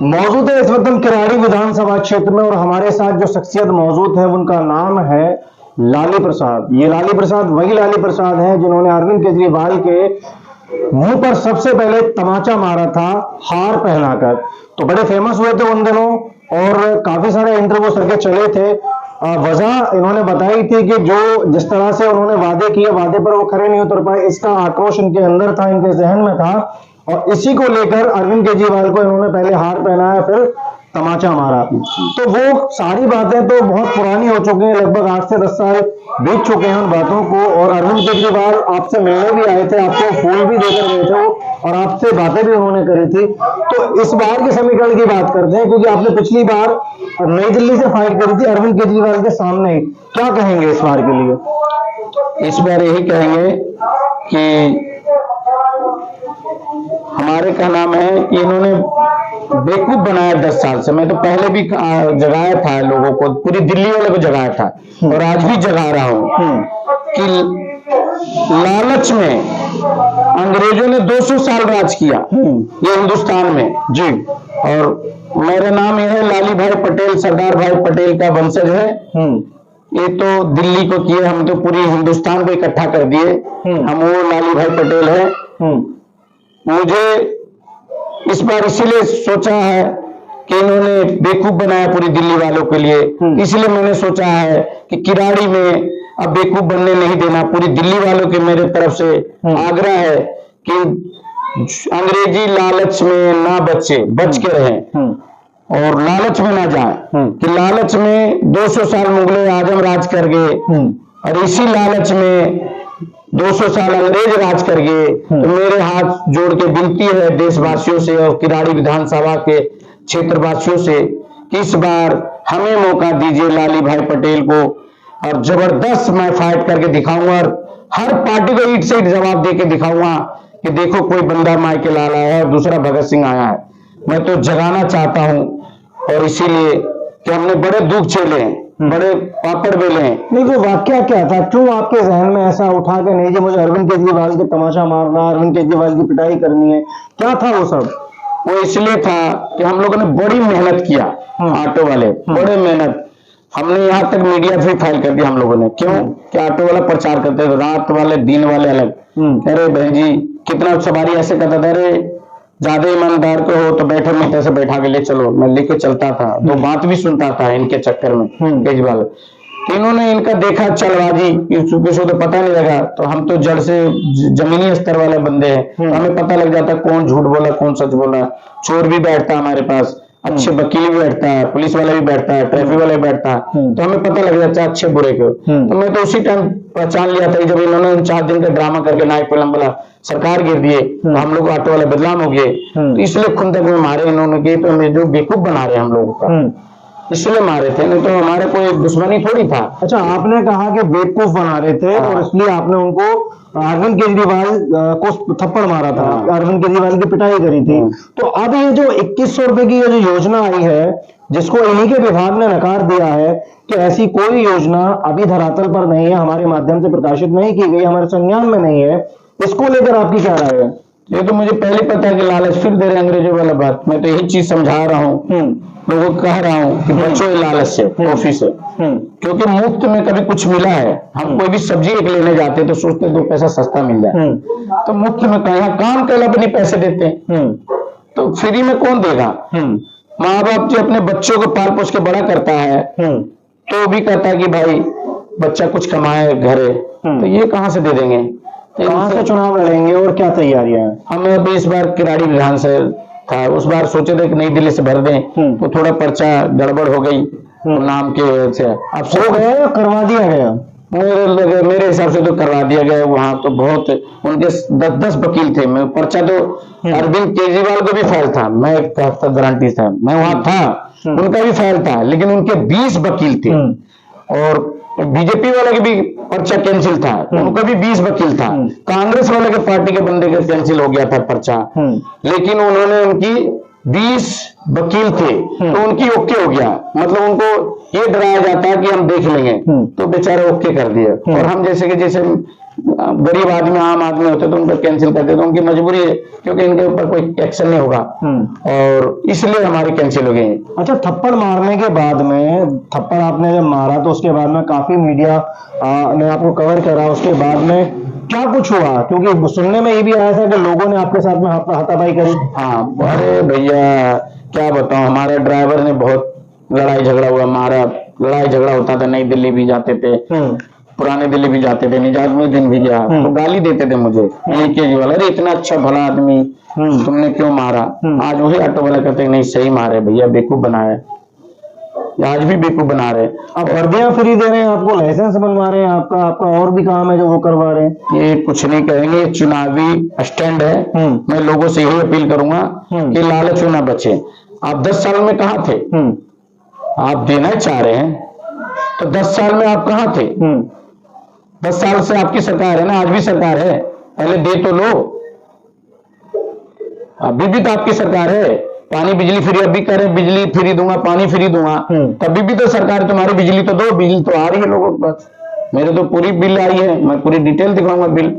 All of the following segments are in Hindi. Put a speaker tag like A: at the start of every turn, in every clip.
A: मौजूद है इस वक्त हम किराड़ी विधानसभा क्षेत्र में, और हमारे साथ जो शख्सियत मौजूद है उनका नाम है लाली प्रसाद। ये लाली प्रसाद वही लाली प्रसाद हैं जिन्होंने अरविंद केजरीवाल के मुंह पर सबसे पहले तमाचा मारा था हार पहनाकर। तो बड़े फेमस हुए थे उन दिनों और काफी सारे इंटरव्यू सर के चले थे। वजह इन्होंने बताई थी कि जो जिस तरह से उन्होंने वादे किए, वादे पर वो खरे नहीं उतर पाए, इसका आक्रोश इनके अंदर था, इनके जहन में था, और इसी को लेकर अरविंद केजरीवाल को इन्होंने पहले हार पहनाया, फिर तमाचा मारा। तो वो सारी बातें तो बहुत पुरानी हो चुकी हैं, लगभग 8 से 10 साल बीत चुके हैं उन बातों को। और अरविंद केजरीवाल आपसे मिलने भी आए थे, आपको फूल भी देकर गए थे और आपसे बातें भी उन्होंने करी थी। तो इस बार के समीकरण की बात करते हैं, क्योंकि आपने पिछली बार नई दिल्ली से फाइट करी थी अरविंद केजरीवाल के सामने ही। क्या कहेंगे इस बार के लिए?
B: इस बार यही कहेंगे कि हमारे का नाम है कि इन्होंने बेवकूफ बनाया 10 साल से। मैं तो पहले भी जगाया था लोगों को, पूरी दिल्ली वाले को जगाया था और आज भी जगा रहा हूं कि लालच में अंग्रेजों ने 200 साल राज किया ये हिंदुस्तान में जी। और मेरा नाम यह है लाली भाई पटेल, सरदार भाई पटेल का वंशज है। ये तो दिल्ली को किए, हम तो पूरी हिंदुस्तान को इकट्ठा कर दिए। हम वो लाली भाई पटेल है। मुझे इस बार इसीलिए सोचा है कि इन्होंने बेवकूफ बनाया पूरी दिल्ली वालों के लिए, इसलिए मैंने सोचा है कि किराड़ी में अब बेवकूफ बनने नहीं देना। पूरी दिल्ली वालों के मेरे तरफ से आग्रह है कि अंग्रेजी लालच में ना बच के रहें और लालच में ना जाए कि लालच में 200 साल मुगल आजम राज कर गए और इसी लालच में 200 साल अंग्रेज राज कर गए। तो मेरे हाथ जोड़ के विनती है देशवासियों से और किराड़ी विधानसभा के क्षेत्रवासियों से कि इस बार हमें मौका दीजिए लाली भाई पटेल को, और जबरदस्त मैं फाइट करके दिखाऊंगा और हर पार्टी को ईट से ईट जवाब दे के दिखाऊंगा कि देखो कोई बंदा माई के लाल आया है और दूसरा भगत सिंह आया है। मैं तो जगाना चाहता हूं और इसीलिए कि हमने बड़े दुख झेले हैं, बड़े पापड़ बेले हैं।
A: नहीं, वो वाक्य क्या था? क्यों आपके जहन में ऐसा उठा के नहीं कि मुझे अरविंद केजरीवाल के तमाशा मारना, अरविंद केजरीवाल की पिटाई करनी है? क्या था वो सब?
B: वो इसलिए था कि हम लोगों ने बड़ी मेहनत किया, ऑटो वाले बड़े मेहनत। हमने यहाँ तक मीडिया भी फाइल कर दिया हम लोगों ने। क्यों? कि ऑटो वाला प्रचार करते थे, रात वाले दिन वाले अलग। अरे बहन जी, कितना सवारी ऐसे करता था, अरे ज्यादा ईमानदार को हो तो बैठे मीटर से बैठा के ले चलो, मैं लेके चलता था। दो बात भी सुनता था इनके चक्कर में केजरीवाल। इन्होंने इनका देखा चलबाजी, किसी को तो पता नहीं लगा। तो हम तो जड़ से जमीनी स्तर वाले बंदे हैं, तो हमें पता लग जाता कौन झूठ बोला कौन सच बोला। चोर भी बैठता हमारे पास, अच्छे वकील भी बैठता है, पुलिस वाला भी बैठता है, ट्रैफिक वाला भी बैठता है, तो हमें पता लग जाता है अच्छे बुरे को। तो मैं तो उसी टाइम पहचान लिया था जब इन्होंने 4 दिन का ड्रामा करके नाइट फिल्म वाला सरकार गिर दिए, तो हम लोग ऑटो वाले बदनाम हो गए। तो इसलिए खुंदक में मारे इन्होंने कि तो हमें जो बेवकूफ बना रहे हम लोगों का, इसलिए मारे थे, नहीं तो हमारे कोई दुश्मनी थोड़ी था।
A: अच्छा, आपने कहा कि बेवकूफ बना रहे थे और इसलिए आपने उनको अरविंद केजरीवाल को थप्पड़ मारा था, अरविंद केजरीवाल की पिटाई करी थी। तो अब ये जो 2100 रुपए की ये जो योजना आई है, जिसको इन्हीं के विभाग ने नकार दिया है कि ऐसी कोई योजना अभी धरातल पर नहीं है, हमारे माध्यम से प्रकाशित नहीं की गई, हमारे संज्ञान में नहीं है, इसको लेकर आपकी क्या राय है?
B: ये तो मुझे पहले पता है कि लालच फिर दे रहे अंग्रेजों वाला बात। मैं तो यही चीज समझा रहा हूँ, लोगों को कह रहा हूँ कि बचो लालच से, कॉफी से, क्योंकि मुफ्त में कभी कुछ मिला है। हम कोई भी सब्जी एक लेने जाते तो सोचते 2 पैसा सस्ता मिल जाए, तो मुफ्त में कहा काम के लिए अपने पैसे देते हैं, तो फ्री में कौन देगा? माँ बाप जो अपने बच्चों को पाल पोस के बड़ा करता है तो भी कहता है कि भाई बच्चा कुछ कमाए घरे, तो ये कहाँ से दे देंगे?
A: कहां से चुनाव लड़ेंगे और क्या तैयारियां हैं?
B: हमें अभी इस बार किराड़ी विधान से था, उस बार सोचे थे कि नई दिल्ली से भर दें, तो थोड़ा पर्चा गड़बड़ हो गई नाम की वजह से। अब
A: हो गया, करवा दिया गया?
B: मेरे हिसाब से तो करवा दिया गया। वहां तो बहुत उनके 10 वकील थे। मैं पर्चा तो अरविंद केजरीवाल को भी फाइल था, मैं गारंटी था, मैं वहां था, उनका भी फाइल था, लेकिन उनके 20 वकील थे। और बीजेपी वाले के भी पर्चा कैंसिल था, उनका भी 20 वकील था। कांग्रेस वाले के पार्टी के बंदे का कैंसिल हो गया था पर्चा, लेकिन उन्होंने उनकी 20 वकील थे तो उनकी ओके हो गया। मतलब उनको ये डराया जाता है कि हम देख लेंगे, तो बेचारे ओके कर दिए। और हम जैसे गरीब आदमी, आम आदमी होते तो उनको कैंसिल करते, तो उनकी मजबूरी है क्योंकि इनके ऊपर कोई एक्शन नहीं होगा और इसलिए हमारी कैंसिल हो गई।
A: अच्छा, थप्पड़ मारने के बाद में, थप्पड़ आपने जब मारा तो उसके बाद में काफी मीडिया ने आपको कवर करा, उसके बाद में क्या कुछ हुआ? क्योंकि सुनने में ये भी आया था कि लोगों ने आपके साथ में हाथापाई करी।
B: हाँ, अरे भैया क्या बताऊं, हमारे ड्राइवर ने बहुत लड़ाई झगड़ा हुआ, हमारा लड़ाई झगड़ा होता था, नई दिल्ली भी जाते थे, पुराने दिल्ली भी जाते थे, निजामुद्दीन भी गया तो गाली देते थे मुझे केजरीवाल, अरे इतना अच्छा भला आदमी तुमने क्यों मारा? आज वही ऑटो वाला कहते हैं नहीं सही मारे भैया, बेवकूफ बनाया, आज भी बेवकूफ बना रहे।
A: अब वर्दियां फ्री दे रहे हैं आपको, लाइसेंस बनवा रहे हैं, आपका और भी काम है जो वो करवा रहे हैं।
B: ये कुछ नहीं कहेंगे, ये चुनावी स्टैंड है। मैं लोगों से यही अपील करूंगा कि लालच ना बचे। आप 10 साल में कहाँ थे? आप देना चाह रहे हैं तो 10 साल में आप कहाँ थे? 10 साल से आपकी सरकार है ना, आज भी सरकार है, पहले दे तो लो, अभी भी तो आपकी सरकार है। पानी बिजली फ्री अभी कह रहे, बिजली फ्री दूंगा, पानी फ्री दूंगा, तभी भी तो सरकार तुम्हारी, बिजली तो दो, बिजली तो आ रही है लोगों के पास। मेरे तो पूरी बिल आई है, मैं पूरी डिटेल दिखाऊंगा बिल।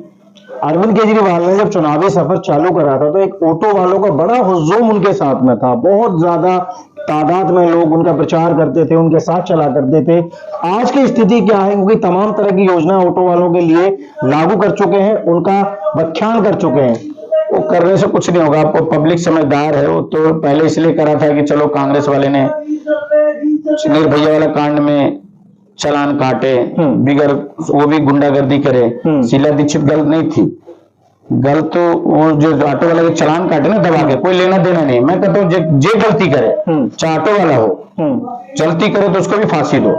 A: अरविंद केजरीवाल ने जब चुनावी सफर चालू करा था तो एक ऑटो वालों का बड़ा हुजूम उनके साथ में था, बहुत ज्यादा तादाद में लोग उनका प्रचार करते थे, उनके साथ चला करते थे। आज की स्थिति क्या है? क्योंकि तमाम तरह की योजना ऑटो वालों के लिए लागू कर चुके हैं, उनका व्याख्यान कर चुके हैं।
B: वो करने से कुछ नहीं होगा, आपको पब्लिक समझदार है। वो तो पहले इसलिए करा था कि चलो कांग्रेस वाले ने निर्भया वाला कांड में चालान काटे, बिगर वो भी गुंडागर्दी करे। शीला दीक्षित गलत नहीं थी, गलत तो वो जो ऑटो वाला के चालान काटे ना दबा के, कोई लेना देना नहीं। मैं कहता हूँ जे गलती करे, चाहे ऑटो वाला हो, गलती करे तो उसको भी फांसी दो।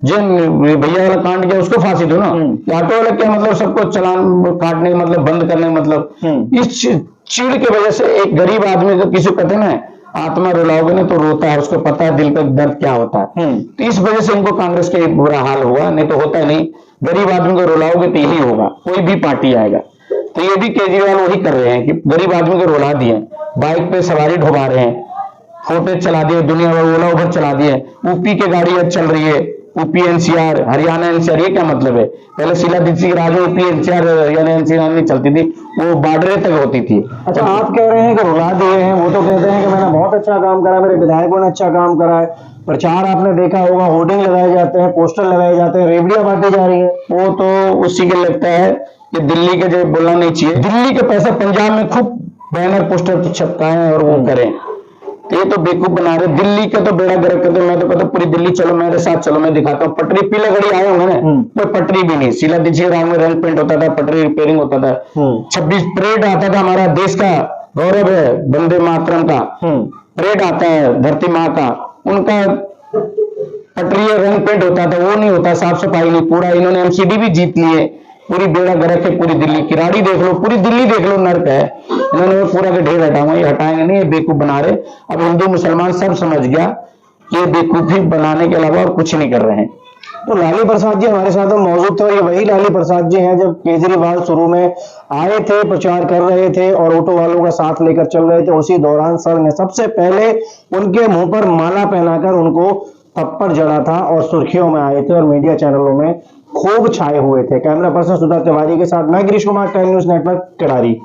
B: जे भैया वाला कांड किया उसको फांसी दो ना। ऑटो वाला क्या मतलब, सबको चालान काटने का मतलब, बंद करने का मतलब। इस चीड़ की वजह से एक गरीब आदमी को, किसी को कहते हैं ना आत्मा रुलाओगे ना तो रोता है, उसको पता है दिल का दर्द क्या होता है। तो इस वजह से इनको कांग्रेस के बुरा हाल हुआ, नहीं तो होता नहीं। गरीब आदमी को रुलाओगे तो यही होगा, कोई भी पार्टी आएगा। तो ये भी केजरीवाल वही कर रहे हैं कि गरीब आदमी को रुला दिए, बाइक पे सवारी ढुमा रहे हैं, फोटे चला दिए, दुनिया भर ओला उबर चला दिए। यूपी के गाड़ी अब चल रही है, यूपी एनसीआर, हरियाणा एनसीआर, ये क्या मतलब है? पहले शीला दीक्षित के राज में यूपी एनसीआर, हरियाणा एनसीआर नहीं चलती थी, वो बॉर्डर तक होती थी।
A: अच्छा, आप कह रहे हैं कि रुला दिए हैं, वो तो कहते हैं कि मैंने बहुत अच्छा काम करा, मेरे विधायकों ने अच्छा काम करा है। प्रचार आपने देखा होगा, होर्डिंग लगाए जाते हैं, पोस्टर लगाए जाते हैं, रेवड़ियां बांटी जा रही है।
B: वो तो उसी के लगता है कि दिल्ली के जो बोलना नहीं चाहिए, दिल्ली के पैसा पंजाब में खूब बैनर पोस्टर चिपकाएं और वो करें। ये तो बेवकूफ बना रहे, दिल्ली का तो बेड़ा गर्क करते। मैं तो कहता पूरी दिल्ली चलो, मेरे साथ चलो, मैं दिखाता हूँ। पटरी पीला घड़ी आए होंगे ना, कोई पटरी भी नहीं। शीला दीक्षित राम में रंग पेंट होता था, पटरी रिपेयरिंग होता था, 26 परेड आता था। हमारा देश का गौरव है वंदे मातरम का परेड आता है, धरती माँ का, उनका पटरी रंग पेंट होता था, वो नहीं होता, साफ सफाई नहीं। पूरा इन्होंने एमसीडी भी जीत लिए, पूरी बेड़ा गर्क है पूरी दिल्ली। किराड़ी देख लो, पूरी दिल्ली देख लो, नर्क है। इन्होंने पूरा के ढेर हटाऊंगा, ये हटाएंगे नहीं, ये बेवकूफ बना रहे। अब हिंदू मुसलमान सब समझ गया ये बेवकूफी बनाने के अलावा और कुछ नहीं कर रहे हैं।
A: तो लाली प्रसाद जी हमारे साथ में मौजूद थे, और ये वही लाली प्रसाद जी हैं जब केजरीवाल शुरू में आए थे, प्रचार कर रहे थे और ऑटो वालों का साथ लेकर चल रहे थे। उसी दौरान सर ने सबसे पहले उनके मुंह पर माला पहनाकर उनको थप्पड़ जड़ा था और सुर्खियों में आए थे और मीडिया चैनलों में खूब छाए हुए थे। कैमरा पर्सन सुधा तिवारी के साथ मैं Girish Kumar, time news network, Kirari.